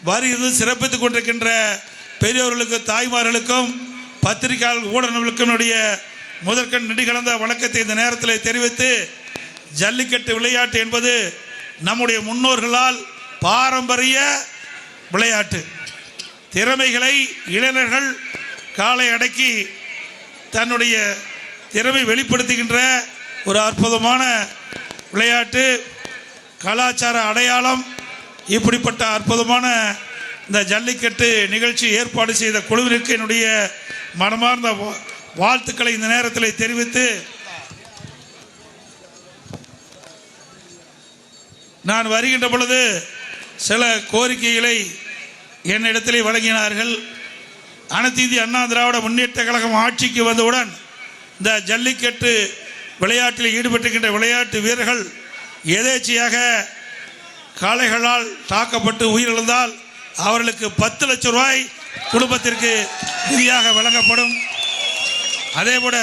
வருகிறது சிறப்பித்துக் கொண்டிருக்கின்ற பெரியோர்களுக்கு, தாய்மார்களுக்கும், பத்திரிகையாளர், ஊடகங்களுக்கும் என்னுடைய முதற்கண் நெடுகலந்த வணக்கத்தை இந்த நேரத்தில் தெரிவித்து, ஜல்லிக்கட்டு விளையாட்டு என்பது நம்முடைய முன்னோர்களால் பாரம்பரிய விளையாட்டு. திறமைகளை இளைஞர்கள் காலை அடக்கி தன்னுடைய திறமை வெளிப்படுத்துகின்ற ஒரு அற்புதமான விளையாட்டு, கலாச்சார அடையாளம். இப்படிப்பட்ட அற்புதமான இந்த ஜல்லிக்கட்டு நிகழ்ச்சி ஏற்பாடு செய்த குழுவிற்கு என்னுடைய மனமார்ந்த வாழ்த்துக்களை இந்த நேரத்தில் தெரிவித்து, நான் வருகின்ற பொழுது சில கோரிக்கைகளை என்னிடத்திலே வழங்கினார்கள். அனைத்து இந்திய அண்ணா திராவிட முன்னேற்ற கழகம் ஆட்சிக்கு வந்தவுடன் இந்த ஜல்லிக்கட்டு விளையாட்டில் ஈடுபட்டிருக்கின்ற விளையாட்டு வீரர்கள் எதேச்சையாக காளைகளால் தாக்கப்பட்டு உயிரிழந்தால் அவர்களுக்கு 10 லட்சம் ரூபாய் குடும்பத்திற்கு நிதியாக வழங்கப்படும். அதேபோல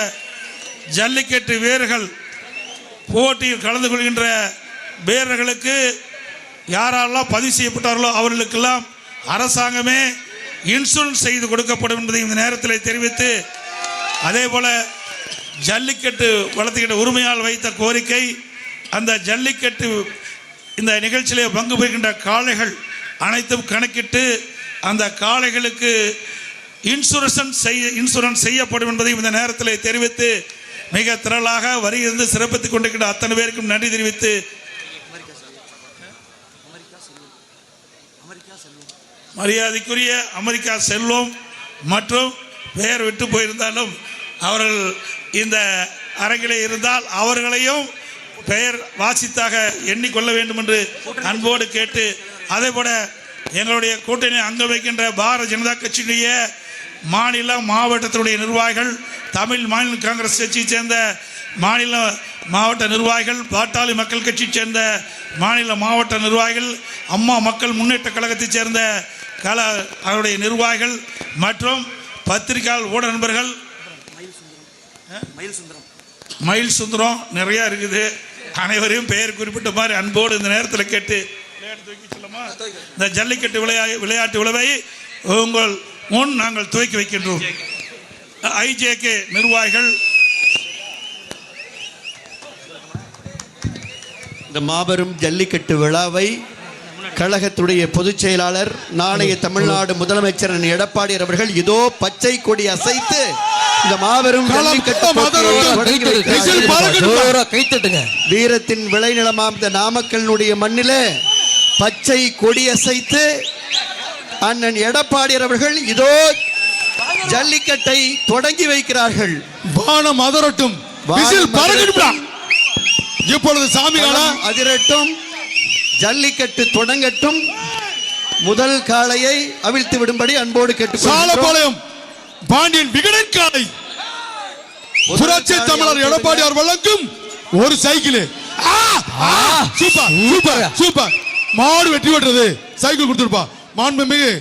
ஜல்லிக்கட்டு வீரர்கள் போட்டியில் கலந்து கொள்கின்ற வீரர்களுக்கு யாரெல்லாம் பதிவு செய்யப்பட்டார்களோ அவர்களுக்கெல்லாம் அரசாங்கமே இன்சூரன்ஸ் செய்து கொடுக்கப்படும் என்பதை இந்த நேரத்தில் தெரிவித்து, அதே போல ஜல்லிக்கட்டு வளர்த்துக்கிட்ட உரிமையால் வைத்த கோரிக்கை, அந்த ஜல்லிக்கட்டு இந்த நிகழ்ச்சியிலே பங்கு பெறுகின்ற காளைகள் அனைத்தும் கணக்கிட்டு அந்த காளைகளுக்கு இன்சூரன்ஸ் செய்யப்படும் என்பதையும் இந்த நேரத்தில் தெரிவித்து, மிக திரளாக வரியிருந்து சிறப்பித்துக் கொண்டிருக்கின்ற அத்தனை பேருக்கும் நன்றி தெரிவித்து, மரியாதைக்குரிய அமெரிக்கா செல்வம் மற்றும் பெயர் விட்டு போயிருந்தாலும் அவர்கள் இந்த அரங்கிலே இருந்தால் அவர்களையும் பெயர் வாசித்தாக எண்ணிக்கொள்ள வேண்டும் என்று அன்போடு கேட்டு, அதே போல எங்களுடைய கூட்டணி அங்க வைக்கின்ற பாரதிய ஜனதா கட்சியினுடைய மாநில மாவட்டத்தினுடைய நிர்வாகிகள், தமிழ் மாநில காங்கிரஸ் கட்சியை சேர்ந்த மாநில மாவட்ட நிர்வாகிகள், பாட்டாளி மக்கள் கட்சியை சேர்ந்த மாநில மாவட்ட நிர்வாகிகள், அம்மா மக்கள் முன்னேற்ற கழகத்தைச் சேர்ந்த அவருடைய நிர்வாகிகள் மற்றும் பத்திரிகையாளர், ஊடக நண்பர்கள், மயில் சுந்தரம் நிறைய இருக்குது. அனைவரையும் பெயர் குறிப்பிட்ட மாதிரி அன்போடு இந்த நேரத்தில் கேட்டு, இந்த ஜல்லிக்கட்டு விளையாட்டு விளைவை உங்கள் முன் நாங்கள் துவக்கி வைக்கின்றோம். ஐஜேகே நிர்வாகிகள், இந்த மாபெரும் ஜல்லிக்கட்டு விழாவை கழகத்துடைய பொதுச் செயலாளர், நாளைய தமிழ்நாடு முதலமைச்சர் எடப்பாடி அவர்கள் இதோ பச்சை கொடி அசைத்து இந்த மாபெரும் வீரத்தின் விளைநிலமாம் இந்த நாமக்கல்னுடைய மண்ணிலே பச்சை கொடி அசைத்து அண்ணன் எடப்பாடி அவர்கள் இதோ ஜல்லிக்கட்டை தொடங்கி வைக்கிறார்கள். வானம் அதிரட்டும், இப்பொழுது சாமியாளம் அதிரட்டும், ஜல்லிக்கட்டு தொடங்கட்டும். முதல் காளையை அவிழ்த்து விடும்படி அன்போடு கேட்டுக்கொள்கிறோம். பாண்டியன் விகடன் காளை புரட்சி தமிழர் எடப்பாடியார் வழங்கும் ஒரு சைக்கிள். Super super super. மாடு வெற்றி பெற்றது. சைக்கிள் கொடுத்துருப்பா. மாண்புமிகு